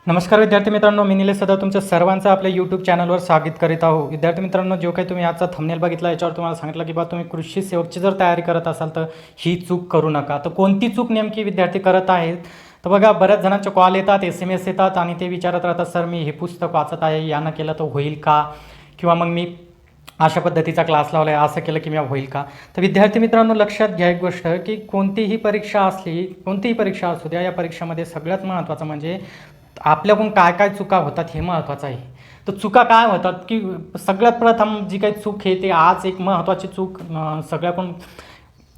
नमस्कार विद्यार्थी मित्रांनो, मी निलेश सदा तुमच्या सर्वांचं आपल्या यूट्यूब चॅनलवर स्वागत करीत आहो. विद्यार्थी मित्रांनो, जो काही तुम्ही आजचा थंबनेल बघितला याच्यावर तुम्हाला सांगितलं की बा तुम्ही कृषी सेवकची जर तयारी करत असाल तर ही चूक करू नका. तर कोणती चूक नेमकी विद्यार्थी करत आहेत? तर बघा, बऱ्याच जणांचे कॉल येतात, SMS येतात आणि ते विचारत राहतात, सर मी हे पुस्तक वाचत आहे, यानं केलं तर होईल का? किंवा मग मी अशा पद्धतीचा क्लास लावला आहे, असं केलं की मी होईल का? तर विद्यार्थी मित्रांनो, लक्षात घ्या एक गोष्ट की कोणतीही परीक्षा असली, कोणतीही परीक्षा असू द्या, या परीक्षेमध्ये सगळ्यात महत्त्वाचं म्हणजे आपल्याकडून काय काय चुका होतात हे महत्त्वाचं आहे. तर चुका काय होतात की सगळ्यात प्रथम जी काही चूक आहे ते आज एक महत्त्वाची चूक सगळ्याकडून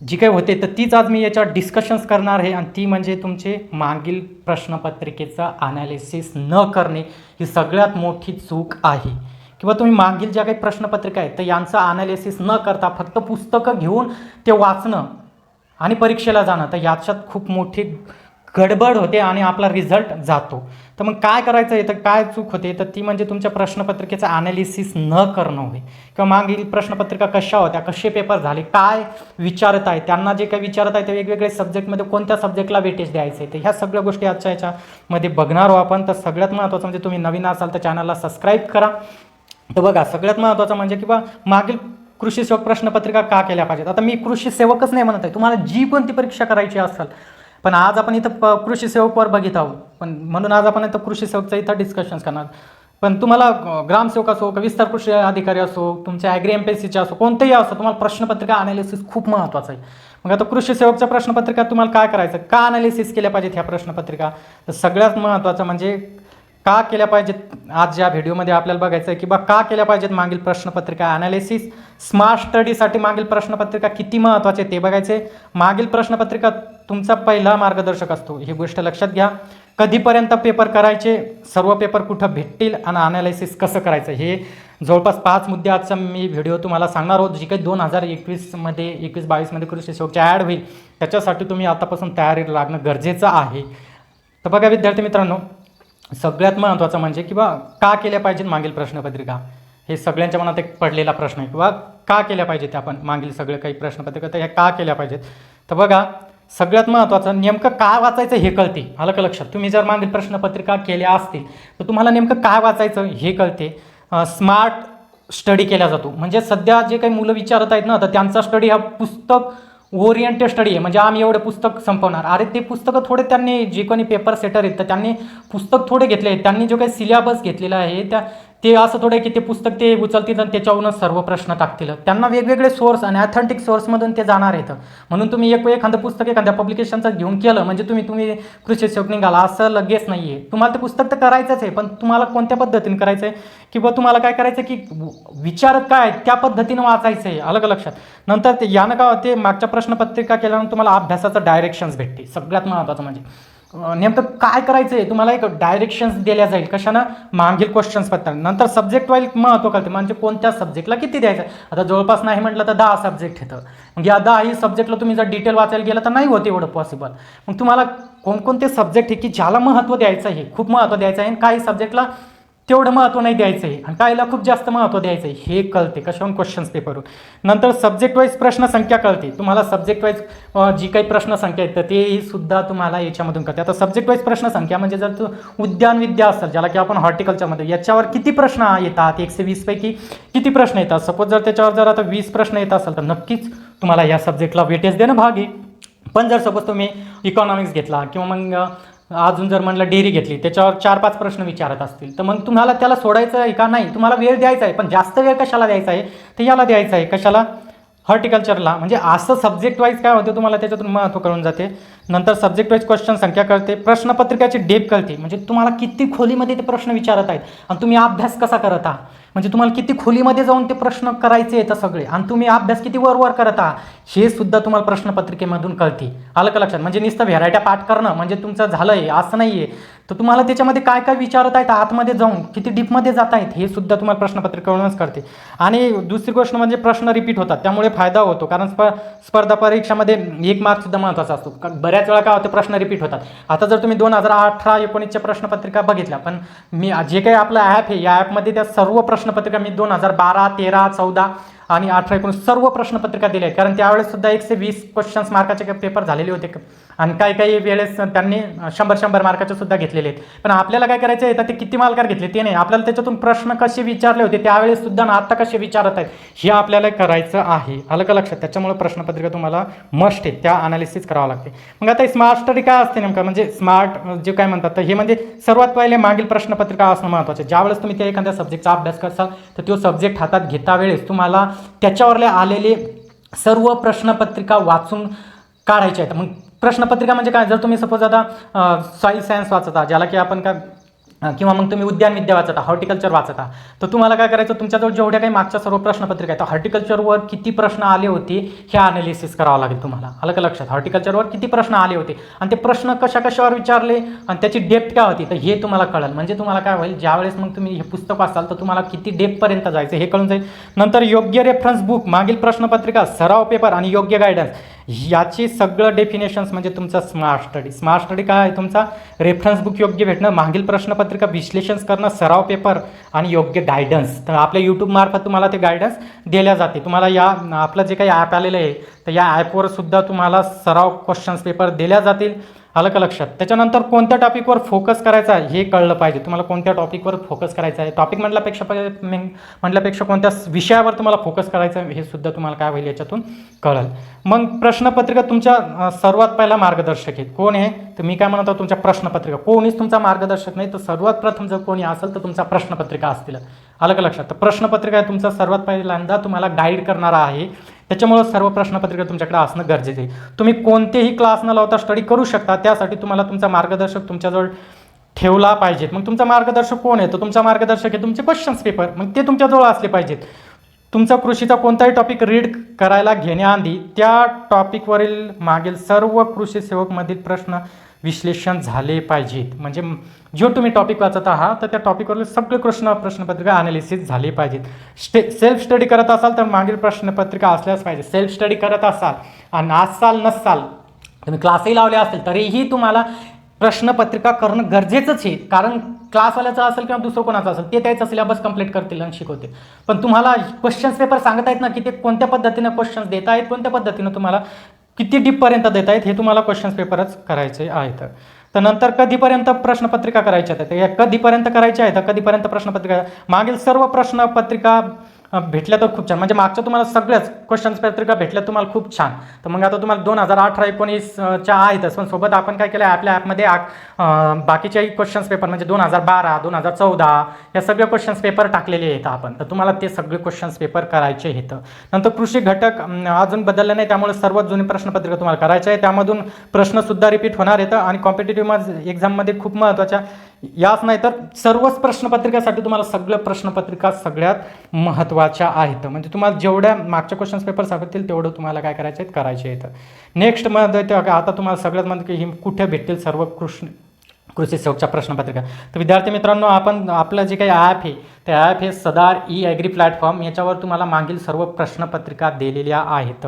जी काही होते तर तीच आज मी याच्यावर डिस्कशन्स करणार आहे, आणि ती म्हणजे तुमचे मागील प्रश्नपत्रिकेचा ॲनालिसिस न करणे ही सगळ्यात मोठी चूक आहे. किंवा तुम्ही मागील ज्या काही प्रश्नपत्रिका आहेत तर यांचं ॲनालिसिस न करता फक्त पुस्तकं घेऊन ते वाचणं आणि परीक्षेला जाणं, तर याच्यात खूप मोठी गडबड होते आणि आपला रिझल्ट जातो. तर मग काय करायचं आहे, तर काय चूक होते, तर ती म्हणजे तुमच्या प्रश्नपत्रिकेचं ॲनालिसिस न करणं होय. किंवा मागील प्रश्नपत्रिका कशा होत्या, कसे पेपर झाले, काय विचारत आहे, त्यांना जे काही विचारत आहे ते वेगवेगळे सब्जेक्टमध्ये कोणत्या सब्जेक्टला वेटेज द्यायचं आहे, तर ह्या सगळ्या गोष्टी आजच्या याच्यामध्ये बघणार आहोत आपण. तर सगळ्यात महत्त्वाचं म्हणजे तुम्ही नवीन असाल तर चॅनलला सबस्क्राईब करा. तर बघा, सगळ्यात महत्त्वाचं म्हणजे किंवा मागील कृषी सेवक प्रश्नपत्रिका का केल्या पाहिजेत. आता मी कृषी सेवकच नाही म्हणत आहे, तुम्हाला जी कोणती परीक्षा करायची असेल, पण आज आपण इथं कृषी सेवकवर बघित आहोत, पण म्हणून आज आपण इथं कृषी सेवकचं इथं डिस्कशन्स करणार. पण तुम्हाला ग्रामसेवक असो, विस्तार कृषी अधिकारी असो, तुमच्या ॲग्री MPSCचे असो, कोणतेही असो, तुम्हाला प्रश्नपत्रिका ॲनालिसिस खूप महत्त्वाचं आहे. मग आता कृषी सेवकच्या प्रश्नपत्रिका तुम्हाला काय करायचं, का ॲनालिसिस केल्या पाहिजेत ह्या प्रश्नपत्रिका, तर सगळ्यात महत्त्वाचं म्हणजे का केल्या पाहिजेत. आज ज्या व्हिडिओमध्ये आपल्याला बघायचं आहे की बा का केल्या पाहिजेत मागील प्रश्नपत्रिका ॲनालिसिस. स्मार्ट स्टडीसाठी मागील प्रश्नपत्रिका किती महत्त्वाचे ते बघायचे. मागील प्रश्नपत्रिका तुमचा पहिला मार्गदर्शक असतो, ही गोष्ट लक्षात घ्या. कधीपर्यंत पेपर करायचे, सर्व पेपर कुठं भेटतील आणि ॲनालिसिस कसं करायचं, हे जवळपास 5 मुद्दे आजचा मी व्हिडिओ तुम्हाला सांगणार आहोत. जी काही 2021मध्ये 21-22मध्ये कृषी सेवकची ॲड होईल त्याच्यासाठी तुम्ही आतापासून तयारीला लागणं गरजेचं आहे. तर बघा विद्यार्थी मित्रांनो, सगळ्यात महत्त्वाचं म्हणजे किंवा का केल्या पाहिजेत मागील प्रश्नपत्रिका, हे सगळ्यांच्या मनात एक पडलेला प्रश्न आहे. किंवा का केल्या पाहिजेत त्या आपण मागील सगळे काही प्रश्नपत्रिका, तर ह्या का केल्या पाहिजेत. तर बघा, सगळ्यात महत्त्वाचं नेमकं काय वाचायचं हे कळते. आलं का लक्षात? तुम्ही जर मागील प्रश्नपत्रिका केल्या असतील तर तुम्हाला नेमकं काय वाचायचं हे कळते. स्मार्ट स्टडी केला जातो, म्हणजे सध्या जे काही मुलं विचारत आहेत ना, तर त्यांचा स्टडी हा पुस्तक ओरिएंटेड स्टडी आहे. म्हणजे आम्ही एवढे पुस्तक संपवणार, अरे ते पुस्तकं थोडे त्यांनी जे कोणी पेपर सेटर आहेत तर त्यांनी पुस्तक थोडे घेतले आहेत, त्यांनी जो काही सिलेबस घेतलेला आहे ते असं थोडं की ते पुस्तक ते उचलतील आणि त्याच्यावरूनच सर्व प्रश्न टाकतील. त्यांना वेगवेगळे सोर्स आणि ऑथेंटिक सोर्समधून ते जाणार आहेत. म्हणून तुम्ही एखादं पुस्तक एखाद्या पब्लिकेशनचं घेऊन केलं म्हणजे तुम्ही कृषी सेवक निघाला असं लगेच नाही आहे. तुम्हाला ते पुस्तक तर करायचंच आहे, पण तुम्हाला कोणत्या पद्धतीने करायचं आहे किंवा तुम्हाला काय करायचं आहे की विचारत काय त्या पद्धतीनं वाचायचं आहे. आलं का लक्षात? नंतर ते यानं का ते मागच्या प्रश्नपत्रिका केल्यानंतर तुम्हाला अभ्यासाचं डायरेक्शन्स भेटते. सगळ्यात महत्त्वाचं म्हणजे नेमकं काय करायचं आहे तुम्हाला एक डायरेक्शन्स दिल्या जाईल. कशानं? मागील क्वेश्चन्स पत्ता. नंतर सब्जेक्ट वाईज महत्त्व कळते, म्हणजे कोणत्या सब्जेक्टला किती द्यायचं. आता जवळपास नाही म्हटलं तर 10 सब्जेक्ट येतं, मग या 10ही सब्जेक्टला तुम्ही जर डिटेल वाचायला गेलं तर नाही होते एवढं पॉसिबल. मग तुम्हाला कोणकोणते सब्जेक्ट आहे की ज्याला महत्त्व द्यायचं आहे, खूप महत्त्व द्यायचं आहे, आणि काही सब्जेक्टला तेवढं महत्त्व नाही द्यायचं आहे, आणि काहीला खूप जास्त महत्त्व द्यायचं आहे, हे कळते कशावरून क्वेश्चन्स पेपरवर. नंतर सब्जेक्ट वाईज प्रश्नसंख्या कळते तुम्हाला. सब्जेक्ट वाईज जी काही प्रश्नसंख्या आहेत तर तेही सुद्धा तुम्हाला याच्यामधून कळते. आता सब्जेक्ट वाईज प्रश्नसंख्या म्हणजे जर तू उद्यानविद्या असेल, ज्याला की आपण हॉर्टिकल्चरमध्ये, याच्यावर किती प्रश्न येतात, 120 पैकी किती प्रश्न येतात. सपोज जर त्याच्यावर जर आता 20 प्रश्न येत असेल तर नक्कीच तुम्हाला या सब्जेक्टला वेटेज देणं भाग आहे. पण जर सपोज तुम्ही इकॉनॉमिक्स घेतला किंवा मग अजून जर म्हणलं डेअरी घेतली, त्याच्यावर 4-5 प्रश्न विचारत असतील तर मग तुम्हाला त्याला सोडायचं आहे का नाही, तुम्हाला वेळ द्यायचा आहे, पण जास्त वेळ कशाला द्यायचा आहे, तर याला द्यायचा आहे. कशाला? हॉर्टिकल्चरला. म्हणजे असं सब्जेक्ट वाईज काय होतं तुम्हाला त्याच्यातून महत्त्व कळून जाते. नंतर सब्जेक्ट वाईज क्वेश्चन संख्या कळते. प्रश्नपत्रिकाची डेप कळते, म्हणजे तुम्हाला किती खोलीमध्ये ते प्रश्न विचारत आहेत आणि तुम्ही अभ्यास कसा करत आहात, म्हणजे तुम्हाला किती खोलीमध्ये जाऊन ते प्रश्न करायचे आहेत सगळे, आणि तुम्ही अभ्यास किती वर करत आहात हे सुद्धा तुम्हाला प्रश्नपत्रिकेमधून कळते. आलं का लक्षात? म्हणजे नुसतं व्हेरायट्या पाठ करणं म्हणजे तुमचं झालं आहे असं नाही आहे. तर तुम्हाला त्याच्यामध्ये काय काय विचारत आहेत, आतमध्ये जाऊन किती डीपमध्ये जात आहेत हे सुद्धा तुम्हाला प्रश्नपत्रिकेवरूनच कळते. आणि दुसरी गोष्ट म्हणजे प्रश्न रिपीट होतात, त्यामुळे फायदा होतो. कारण स्पर्धा परीक्षामध्ये 1 मार्क सुद्धा महत्त्वाचा असतो. बऱ्याच वेळा काय होते, प्रश्न रिपीट होतात. आता जर तुम्ही 2018-19च्या प्रश्नपत्रिका बघितल्या, पण मी जे काही आपलं ॲप आहे या ॲपमध्ये त्या सर्व प्रश्नपत्रिका मी 2012, 13, 14 आणि 18-19 सर्व प्रश्नपत्रिका दिल्या आहेत. कारण त्यावेळेस सुद्धा 120 क्वेश्चन्स मार्काचे पेपर झालेले होते आणि काही वेळेस त्यांनी 100 मार्काचे सुद्धा घेतलेले आहेत. पण आपल्याला काय करायचं आहे, तर ते किती मार्कावर घेतले ते नाही, आपल्याला त्याच्यातून प्रश्न कसे विचारले होते त्यावेळेस सुद्धा ना आता कसे विचारत आहेत हे आपल्याला करायचं आहे. आलं का लक्षात? त्याच्यामुळे प्रश्नपत्रिका तुम्हाला मस्ट आहे, त्या अनालिसिस करावं लागते. मग आता स्मार्ट स्टडी काय असते नेमकं, म्हणजे स्मार्ट जे काय म्हणतात, तर हे म्हणजे सर्वात पहिले मागील प्रश्नपत्रिका असणं महत्त्वाचं आहे. ज्यावेळेस तुम्ही त्या एखाद्या सब्जेक्टचा अभ्यास करसाल तर तो सब्जेक्ट हातात घेता वेळेस तुम्हाला त्याच्यावरले आलेले सर्व प्रश्नपत्रिका वाचून काढायचे आहेत. मग प्रश्नपत्रिका म्हणजे काय, जर तुम्ही सपोज आता सॉईल सायन्स वाचता, ज्याला की आपण काय, किंवा मग तुम्ही उद्यानविद्या वाचता, हॉर्टिकल्चर वाचता, तर तुम्हाला काय करायचं, तुमच्याजवळ जेवढ्या काही मागच्या सर्व प्रश्नपत्रिका आहेत, तर हॉर्टिकल्चरवर किती प्रश्न आले होते हे अनालिसिस करावं लागेल तुम्हाला. आलं का लक्षात? हॉर्टिकल्चरवर किती प्रश्न आले होते आणि ते प्रश्न कशावर विचारले आणि त्याची डेप्थ काय होती, तर हे तुम्हाला कळेल. म्हणजे तुम्हाला काय होईल, ज्यावेळेस मग तुम्ही हे पुस्तक वाचाल तर तुम्हाला किती डेप्थपर्यंत जायचं हे कळून जाईल. नंतर योग्य रेफरन्स बुक, मागील प्रश्नपत्रिका, सराव पेपर आणि योग्य गायडन्स, याची सगळं डेफिनेशन्स म्हणजे तुमचा स्मार्ट स्टडी. स्मार्ट स्टडी काय आहे, तुमचा रेफरन्स बुक योग्य भेटणं, मागील प्रश्नपत्रिका विश्लेषण करणं, सराव पेपर आणि योग्य गायडन्स. तर आपल्या यूट्यूबमार्फत तुम्हाला ते गायडन्स दिल्या जाते. तुम्हाला या आपलं जे काही ॲप आलेलं आहे तर या ॲपवर सुद्धा तुम्हाला सराव क्वेश्चन्स पेपर दिल्या जातील. आलं का लक्षात? त्याच्यानंतर कोणत्या टॉपिकवर फोकस करायचा हे कळलं पाहिजे. तुम्हाला कोणत्या टॉपिकवर फोकस करायचा आहे, टॉपिक म्हटल्यापेक्षा कोणत्या विषयावर तुम्हाला फोकस करायचं आहे हे सुद्धा तुम्हाला काय होईल याच्यातून कळेल. मग प्रश्नपत्रिका तुमच्या सर्वात पहिला मार्गदर्शक आहे. कोण आहे, तर मी काय म्हणतो, तुमच्या प्रश्नपत्रिका. कोणीच तुमचा मार्गदर्शक नाही, तर सर्वात प्रथम जर कोणी असेल तर तुमचा प्रश्नपत्रिका असतील. आलं का लक्षात? तर प्रश्नपत्रिका तुमचा सर्वात पहिल्यांदा तुम्हाला गाईड करणारा आहे. त्याच्यामुळं सर्व प्रश्नपत्रिका तुमच्याकडे असणं गरजेचं आहे. तुम्ही कोणतेही क्लास न लावता स्टडी करू शकता, त्यासाठी तुम्हाला तुमचा मार्गदर्शक तुमच्याजवळ ठेवला पाहिजेत. मग तुमचा मार्गदर्शक कोण आहे, तर तुमचा मार्गदर्शक आहे तुमचे क्वेश्चन्स पेपर. मग ते तुमच्याजवळ असले पाहिजेत. तुमचा कृषीचा कोणताही टॉपिक रीड करायला घेण्याआधी त्या टॉपिकवरील मागील सर्व कृषी सेवकमधील प्रश्न विश्लेषण झाले पाहिजेत. म्हणजे जो तुम्ही टॉपिक वाचत आहात तर त्या टॉपिकवरील सगळे प्रश्नपत्रिका अनालिसिस झाली पाहिजेत. सेल्फ स्टडी करत असाल तर मागील प्रश्नपत्रिका असल्याच पाहिजे. सेल्फ स्टडी करत असाल आणि नसाल तुम्ही क्लासही लावले असतील तरीही तुम्हाला प्रश्नपत्रिका करणं गरजेचंच आहे. कारण क्लासवाल्याचं असेल किंवा दुसरं कोणाचं असेल ते त्याचा सिलेबस कंप्लीट करतील आणि शिकवतील. पण तुम्हाला क्वेश्चन्स पेपर सांगता येत ना की ते कोणत्या पद्धतीनं क्वेश्चन्स देत आहेत, कोणत्या पद्धतीनं तुम्हाला किती डीपपर्यंत देत आहेत हे तुम्हाला क्वेश्चन्स पेपरच करायचे आहेत. तर नंतर कधीपर्यंत प्रश्नपत्रिका करायच्या आहेत, या कधीपर्यंत करायच्या आहेत, कधीपर्यंत प्रश्नपत्रिका, मागील सर्व प्रश्नपत्रिका भेटल्या तर खूप छान. म्हणजे मागच्या तुम्हाला सगळ्याच क्वेश्चन्स पत्रिका भेटल्या तुम्हाला खूप छान. तर मग आता तुम्हाला 2018-19च्या आहेतच, पण सोबत आपण काय केलं, आपल्या ॲपमध्ये बाकीच्याही क्वेश्चन्स पेपर म्हणजे 2012, 2014 या सगळे क्वेश्चन्स पेपर टाकलेले आहेत आपण. तर तुम्हाला ते सगळे क्वेश्चन्स पेपर करायचे आहेत. नंतर कृषी घटक अजून बदलले नाही, त्यामुळे सर्वात जुनी प्रश्नपत्रिका तुम्हाला करायची आहे. त्यामधून प्रश्नसुद्धा रिपीट होणार आहेत आणि कॉम्पिटेटिव्ह एक्झाममध्ये खूप महत्त्वाच्या याच नाही तर सर्वच प्रश्नपत्रिकेसाठी तुम्हाला सगळ्या प्रश्नपत्रिका सगळ्यात महत्त्वाच्या आहेत. म्हणजे तुम्हाला जेवढ्या मागच्या क्वेश्चन्स पेपर सांगतील तेवढं तुम्हाला काय करायचे आहेत. नेक्स्ट मध्ये आता तुम्हाला सगळ्यात म्हणजे ही कुठे भेटतील सर्व कृषी सेवकच्या प्रश्नपत्रिका. तर विद्यार्थी मित्रांनो, आपण आपलं जे काही ॲप आहे ते ॲप हे सदार ॲग्री प्लॅटफॉर्म, याच्यावर तुम्हाला मागील सर्व प्रश्नपत्रिका दिलेल्या आहेत.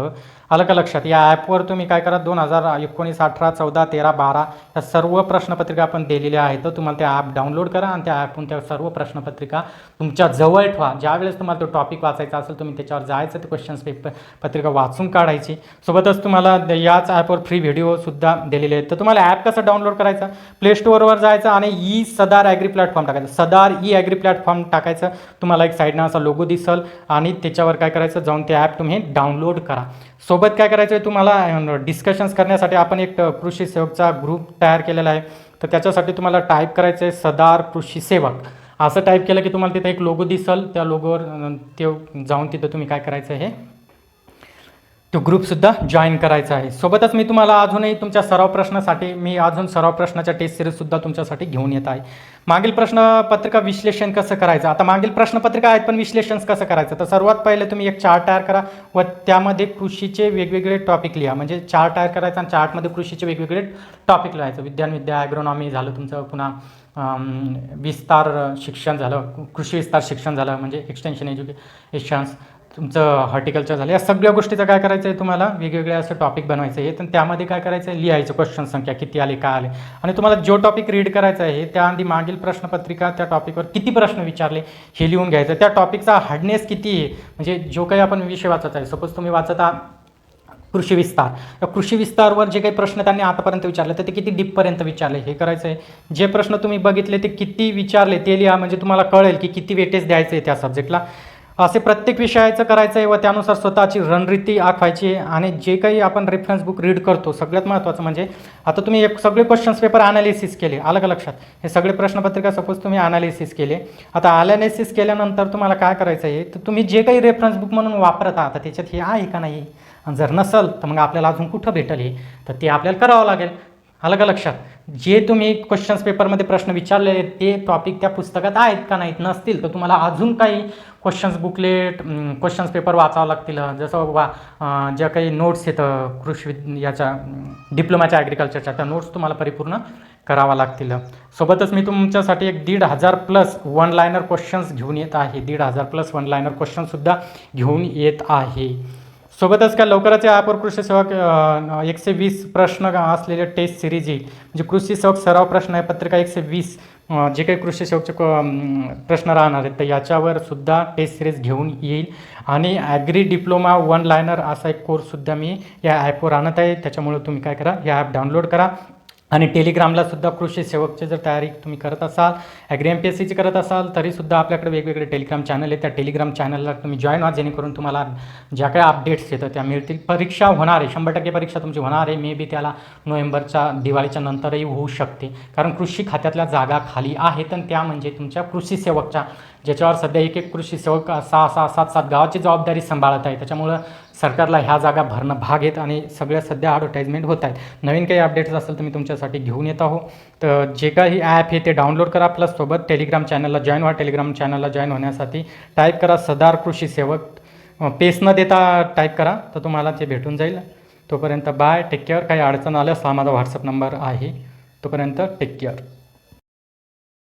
आलं का लक्षात? या ॲपवर तुम्ही काय करा, 2019, 18, 14, 13, 12 या सर्व प्रश्नपत्रिका आपण दिलेल्या आहेत. तुम्हाला ते ॲप डाउनलोड करा आणि त्या ॲपहून त्या सर्व प्रश्नपत्रिका तुमच्या जवळ ठेवा. ज्यावेळेस तुम्हाला तो टॉपिक वाचायचा असेल तुम्ही त्याच्यावर जायचं, ते क्वेश्चन्स पत्रिका वाचून काढायची. सोबतच तुम्हाला याच ॲपवर फ्री व्हिडिओसुद्धा दिलेले आहेत. तर तुम्हाला ॲप कसं डाउनलोड करायचं, प्ले स्टोअरवर जायचं आणि सदार ॲग्री प्लॅटफॉर्म टाकायचं. सदार ॲग्री प्लॅटफॉर्म टाकायचं, तुम्हाला एक साईडनं असा लोगो दिसेल आणि त्याच्यावर काय करायचं, जाऊन ते ॲप तुम्ही डाउनलोड करा. सोबत काय करायचं आहे, तुम्हाला डिस्कशन्स करण्यासाठी आपण एक कृषी सेवकचा ग्रुप तयार केलेला आहे. तर त्याच्यासाठी तुम्हाला टाईप करायचं आहे सदार कृषी सेवक. असं टाईप केलं की तुम्हाला तिथे एक लोगो दिसेल, त्या लोगोवर ते जाऊन तिथं तुम्ही काय करायचं आहे, तो ग्रुपसुद्धा जॉईन करायचा आहे. सोबतच मी तुम्हाला अजूनही तुमच्या सराव प्रश्नासाठी सराव प्रश्नाच्या टेस्ट सिरीजसुद्धा तुमच्यासाठी घेऊन येत आहे. मागील प्रश्नपत्रिका विश्लेषण कसं करायचं, आता मागील प्रश्नपत्रिका आहेत पण विश्लेषण कसं करायचं, तर सर्वात पहिले तुम्ही एक चार्ट तयार करा व त्यामध्ये कृषीचे वेगवेगळे टॉपिक लिहा. म्हणजे चार्ट तयार करायचा आणि चार्टमध्ये कृषीचे वेगवेगळे टॉपिक लिहायचं. विद्या ॲग्रोनॉमी झालं तुमचं, पुन्हा विस्तार शिक्षण झालं, कृषी विस्तार शिक्षण झालं म्हणजे एक्सटेन्शन एज्युकेशन्स, तुमचं हॉर्टिकल्चर झालं. या सगळ्या गोष्टीचं काय करायचं आहे, तुम्हाला वेगवेगळे असं टॉपिक बनवायचं आहे. तर त्यामध्ये काय करायचं आहे, लिहायचं क्वेश्चन संख्या किती आले, काय आले, आणि तुम्हाला जो टॉपिक रीड करायचा आहे त्याआधी मागील प्रश्नपत्रिका त्या टॉपिकवर किती प्रश्न विचारले हे लिहून घ्यायचं. त्या टॉपिकचा हार्डनेस किती आहे, म्हणजे जो काही आपण विषय वाचत आहे, सपोज तुम्ही वाचता कृषी विस्तार. या कृषी विस्तारवर जे काही प्रश्न त्यांनी आतापर्यंत विचारले तर ते किती डीपपर्यंत विचारले हे करायचं आहे. जे प्रश्न तुम्ही बघितले ते किती विचारले ते लिहा, म्हणजे तुम्हाला कळेल की किती वेटेज द्यायचं आहे त्या सब्जेक्टला. असे प्रत्येक विषयाचं करायचं आहे व त्यानुसार स्वतःची रणनीती आखायची आहे. आणि जे काही आपण रेफरन्स बुक रीड करतो, सगळ्यात महत्त्वाचं म्हणजे आता तुम्ही एक सगळे क्वेश्चन्स पेपर ॲनालिसिस केले, आलं का लक्षात? हे सगळे प्रश्नपत्रिका सपोज तुम्ही ॲनालिसिस केले. आता ॲनालिसिस केल्यानंतर तुम्हाला काय करायचं आहे, तर तुम्ही जे काही रेफरन्स बुक म्हणून वापरता आता त्याच्यात हे आहे का नाही, आणि जर नसेल तर मग आपल्याला अजून कुठं भेटेल हे, तर ते आपल्याला करावं लागेल. आलं का लक्षात? जे तुम्ही क्वेश्चन्स पेपरमध्ये प्रश्न विचारलेले ते टॉपिक त्या पुस्तकात आहेत का नाहीत, नसतील तर तुम्हाला अजून काही क्वेश्चन्स बुकलेट क्वेश्चन्स पेपर वाचावं लागतील. जसं ज्या काही नोट्स येतं याच्या डिप्लोमाच्या ॲग्रिकल्चरच्या, त्या नोट्स तुम्हाला परिपूर्ण करावा लागतील. सोबतच मी तुमच्यासाठी एक 1,500+ वन लायनर क्वेश्चन्स घेऊन येत आहे. 1,500+ वन लायनर क्वेश्चन्ससुद्धा घेऊन येत आहे. सोबतच काय लवकरच या ॲपवर कृषी सेवक 120 प्रश्न असलेले टेस्ट सिरीज येईल. म्हणजे कृषी सेवक सराव प्रश्न आहे पत्रिका 120 जे काही कृषी सेवकचे प्रश्न राहणार आहेत तर याच्यावर सुद्धा टेस्ट सिरीज घेऊन येईल. आणि ॲग्री डिप्लोमा वन लायनर असा एक कोर्ससुद्धा मी या ॲपवर आणत आहे. त्याच्यामुळे तुम्ही काय करा, या ॲप डाउनलोड करा. आणि टेलिग्रामला सुद्धा कृषी सेवकची जर तयारी तुम्ही करत असाल, ॲग्री MPSCची करत असाल तरीसुद्धा आपल्याकडे वेगवेगळे टेलिग्राम चॅनल आहेत. त्या टेलिग्राम चॅनलला तुम्ही जॉईन व्हा, जेणेकरून तुम्हाला ज्या काही अपडेट्स येतात त्या मिळतील. परीक्षा होणार आहे, 100% परीक्षा तुमची होणार आहे. मे बी त्याला नोव्हेंबरच्या दिवाळीच्या नंतरही होऊ शकते, कारण कृषी खात्यातल्या जागा खाली आहेत आणि त्या म्हणजे तुमच्या कृषी सेवकच्या, ज्याच्यावर सध्या एक कृषी सेवक 6-6, 7-7 गावाची जबाबदारी सांभाळत आहे. त्याच्यामुळं सरकारला ह्या जागा भरणं भाग आहेत आणि सगळ्या सध्या ॲडव्हर्टाईजमेंट होत आहेत. नवीन काही अपडेट्स असेल तर मी तुमच्यासाठी घेऊन येत आहो. तर जे काही ॲप आहे ते डाउनलोड करा, प्लस सोबत टेलिग्राम चॅनलला जॉईन व्हा. टेलिग्राम चॅनलला जॉईन होण्यासाठी टाईप करा सरदार कृषी सेवक, पेस न देता टाईप करा तर तुम्हाला ते भेटून जाईल. तोपर्यंत बाय, टेक केअर. काही अडचण आल्यास हा माझा व्हॉट्सअप नंबर आहे. तोपर्यंत टेक केअर.